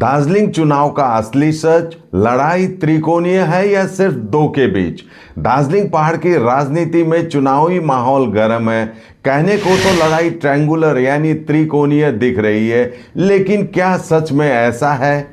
दार्जिलिंग चुनाव का असली सच, लड़ाई त्रिकोणीय है या सिर्फ दो के बीच। दार्जिलिंग पहाड़ की राजनीति में चुनावी माहौल गर्म है। कहने को तो लड़ाई ट्रायंगुलर यानी त्रिकोणीय दिख रही है, लेकिन क्या सच में ऐसा है?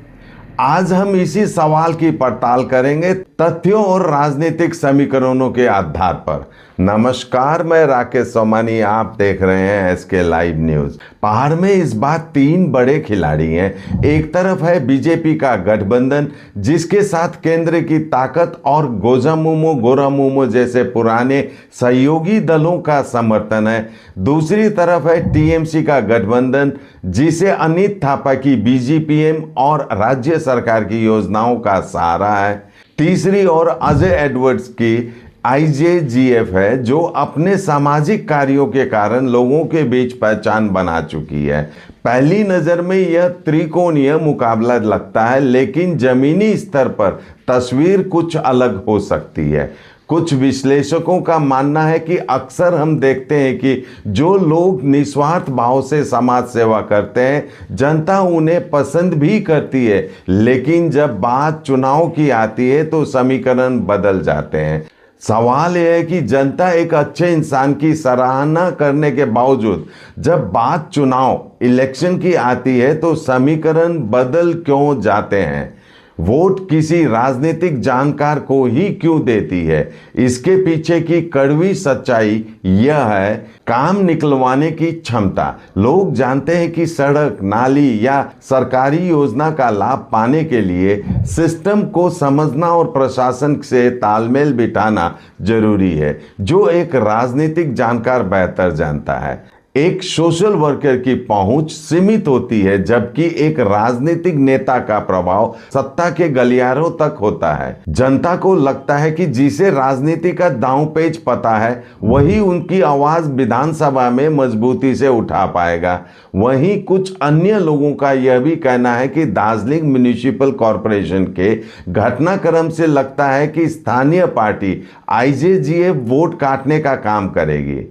आज हम इसी सवाल की पड़ताल करेंगे तथ्यों और राजनीतिक समीकरणों के आधार पर। नमस्कार, मैं राकेश सोमानी, आप देख रहे हैं एसके लाइव न्यूज। पहाड़ में इस बार तीन बड़े खिलाड़ी हैं। एक तरफ है बीजेपी का गठबंधन, जिसके साथ केंद्र की ताकत और गोरामुमो जैसे पुराने सहयोगी दलों का समर्थन है। दूसरी तरफ है टीएमसी का गठबंधन, जिसे अनित थापा की बीजीपीएम और राज्य सरकार की योजनाओं का सहारा है। तीसरी ओर अजय एडवर्ड्स की आईजेजीएफ है, जो अपने सामाजिक कार्यों के कारण लोगों के बीच पहचान बना चुकी है। पहली नजर में यह त्रिकोणीय मुकाबला लगता है, लेकिन जमीनी स्तर पर तस्वीर कुछ अलग हो सकती है। कुछ विश्लेषकों का मानना है कि अक्सर हम देखते हैं कि जो लोग निस्वार्थ भाव से समाज सेवा करते हैं, जनता उन्हें पसंद भी करती है, लेकिन जब बात चुनाव की आती है तो समीकरण बदल जाते हैं। सवाल यह है कि जनता एक अच्छे इंसान की सराहना करने के बावजूद जब बात चुनाव इलेक्शन की आती है तो समीकरण बदल क्यों जाते हैं? वोट किसी राजनीतिक जानकार को ही क्यों देती है? इसके पीछे की कड़वी सच्चाई यह है, काम निकलवाने की क्षमता। लोग जानते हैं कि सड़क, नाली या सरकारी योजना का लाभ पाने के लिए सिस्टम को समझना और प्रशासन से तालमेल बिठाना जरूरी है, जो एक राजनीतिक जानकार बेहतर जानता है। एक सोशल वर्कर की पहुंच सीमित होती है, जबकि एक राजनीतिक नेता का प्रभाव सत्ता के गलियारों तक होता है। जनता को लगता है कि जिसे राजनीति का दांव-पेच पता है, वही उनकी आवाज विधानसभा में मजबूती से उठा पाएगा। वहीं कुछ अन्य लोगों का यह भी कहना है कि दार्जिलिंग म्युनिसिपल कॉरपोरेशन के घटनाक्रम से लगता है कि स्थानीय पार्टी आईजेजीएफ वोट काटने का काम करेगी।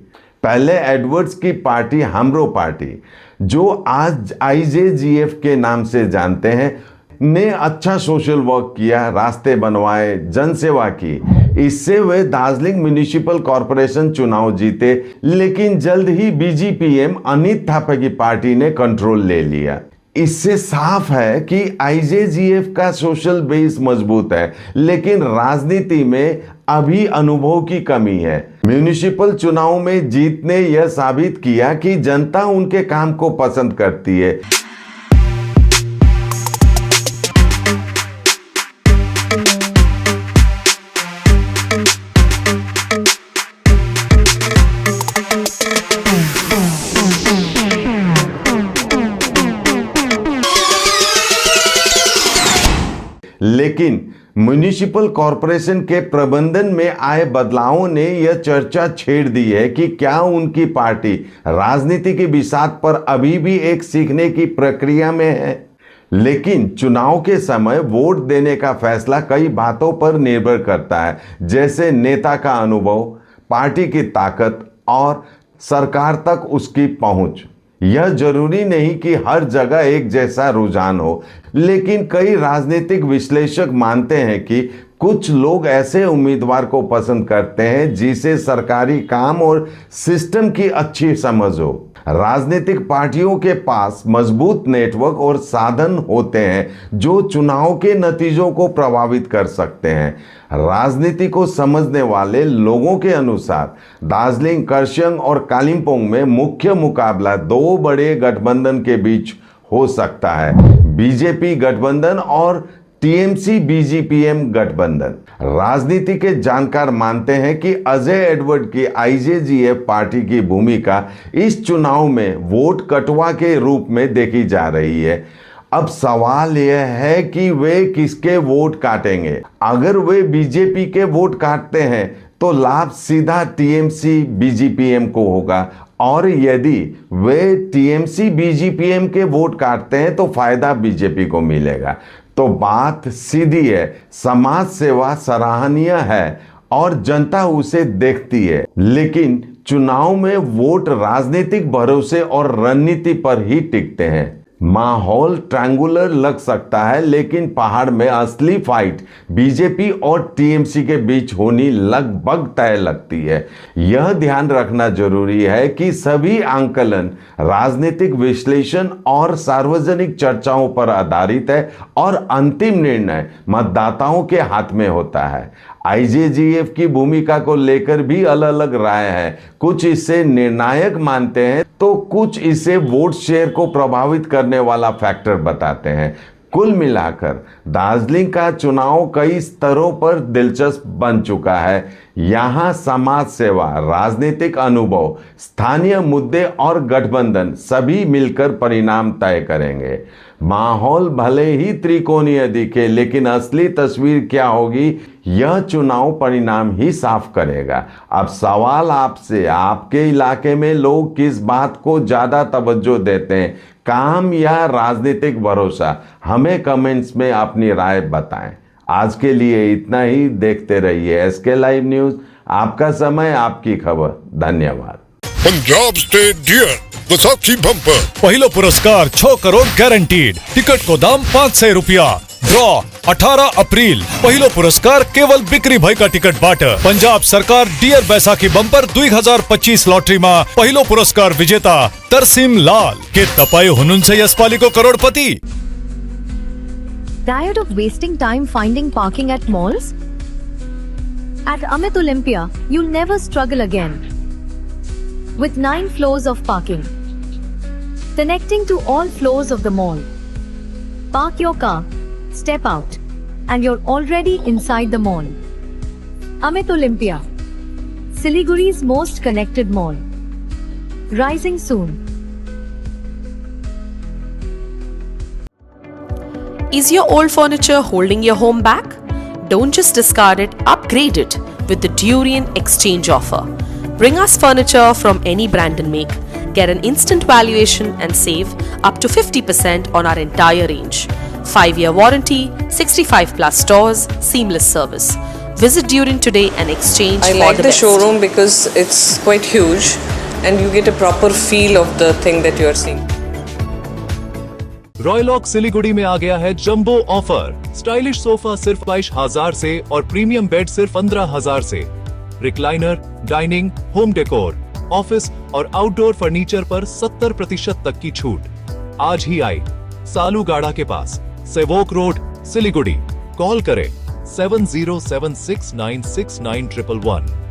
पहले एडवर्ड्स की पार्टी हमरो पार्टी, जो आज आईजेजीएफ के नाम से जानते हैं, ने अच्छा सोशल वर्क किया, रास्ते बनवाए, जनसेवा की। इससे वे दार्जिलिंग म्युनिसिपल कॉरपोरेशन चुनाव जीते, लेकिन जल्द ही बीजीपीएम अनित थापा की पार्टी ने कंट्रोल ले लिया। इससे साफ है कि आईजेजीएफ का सोशल बेस मजबूत है, लेकिन राजनीति में अभी अनुभव की कमी है। म्युनिसिपल चुनाव में जीत ने यह साबित किया कि जनता उनके काम को पसंद करती है। लेकिन म्युनिसिपल कॉरपोरेशन के प्रबंधन में आए बदलावों ने यह चर्चा छेड़ दी है कि क्या उनकी पार्टी राजनीति की बिसात पर अभी भी एक सीखने की प्रक्रिया में है। लेकिन चुनाव के समय वोट देने का फैसला कई बातों पर निर्भर करता है, जैसे नेता का अनुभव, पार्टी की ताकत और सरकार तक उसकी पहुंच। यह जरूरी नहीं कि हर जगह एक जैसा रुझान हो, लेकिन कई राजनीतिक विश्लेषक मानते हैं कि कुछ लोग ऐसे उम्मीदवार को पसंद करते हैं जिसे सरकारी काम और सिस्टम की अच्छी समझ हो। राजनीतिक पार्टियों के पास मजबूत नेटवर्क और साधन होते हैं जो चुनाव के नतीजों को प्रभावित कर सकते हैं। राजनीति को समझने वाले लोगों के अनुसार दार्जिलिंग, कर्सियंग और कालिम्पोंग में मुख्य मुकाबला दो बड़े गठबंधन के बीच हो सकता है, बीजेपी गठबंधन और टीएमसी बीजीपीएम गठबंधन। राजनीति के जानकार मानते हैं कि अजय एडवर्ड की आईजेजीएफ पार्टी की भूमिका इस चुनाव में वोट कटवा के रूप में देखी जा रही है। अब सवाल यह है कि वे किसके वोट काटेंगे। अगर वे बीजेपी के वोट काटते हैं तो लाभ सीधा टीएमसी बीजीपीएम को होगा, और यदि वे टीएमसी बीजीपीएम के वोट काटते हैं तो फायदा बीजेपी को मिलेगा। तो बात सीधी है, समाज सेवा सराहनीय है और जनता उसे देखती है, लेकिन चुनाव में वोट राजनीतिक भरोसे और रणनीति पर ही टिकते हैं। माहौल ट्रायंगुलर लग सकता है, लेकिन पहाड़ में असली फाइट बीजेपी और टीएमसी के बीच होनी लगभग तय लगती है। यह ध्यान रखना जरूरी है कि सभी आंकलन राजनीतिक विश्लेषण और सार्वजनिक चर्चाओं पर आधारित है और अंतिम निर्णय मतदाताओं के हाथ में होता है। आईजेजीएफ की भूमिका को लेकर भी अलग अलग राय है। कुछ इसे निर्णायक मानते हैं तो कुछ इसे वोट शेयर को प्रभावित करने वाला फैक्टर बताते हैं। कुल मिलाकर दार्जिलिंग का चुनाव कई स्तरों पर दिलचस्प बन चुका है। यहाँ समाज सेवा, राजनीतिक अनुभव, स्थानीय मुद्दे और गठबंधन सभी मिलकर परिणाम तय करेंगे। माहौल भले ही त्रिकोणीय दिखे, लेकिन असली तस्वीर क्या होगी यह चुनाव परिणाम ही साफ करेगा। अब सवाल आपसे, आपके इलाके में लोग किस बात को ज्यादा तवज्जो देते हैं, काम या राजनीतिक भरोसा? हमें कमेंट्स में अपनी राय बताएं। आज के लिए इतना ही। देखते रहिए एसके लाइव न्यूज, आपका समय आपकी खबर। धन्यवाद। Punjab state dear Vaisakhi bumper पहिलो पुरस्कार 6 करोड़ गारंटीड। टिकट को दाम 500 रुपया। ड्रॉ 18 अप्रैल। पहिलो पुरस्कार केवल बिक्री भएका टिकटबाट। पंजाब सरकार डियर बैसाखी बम्पर 2025 लटरीमा पहिलो पुरस्कार विजेता तरसिम लाल। के तपाईं हुनुहुन्छ यसपालिको करोडपति? Tired of wasting time finding parking at malls? At Amit Olympia, you'll never struggle again. With 9 floors of parking, connecting to all floors of the mall. Park your car, step out, and you're already inside the mall. Amit Olympia, Siliguri's most connected mall. Rising soon. Is your old furniture holding your home back? Don't just discard it, upgrade it with the Durian exchange offer. Bring us furniture from any brand and make. Get an instant valuation and save up to 50% on our entire range. 5-year warranty, 65 plus stores, seamless service. Visit Durian today and exchange I for like the best. showroom because it's quite huge and you get a proper feel of the thing that you are seeing. रॉयलॉक Siliguri में आ गया है jumbo offer. Stylish sofa सिर्फ 22,000 से और premium bed सिर्फ 15,000 से। Recliner, dining, home decor, office और outdoor furniture पर 70% तक की छूट। आज ही आई सालूगाड़ा के पास, सेवोक रोड, सिलीगुड़ी। कॉल करें 7076969111।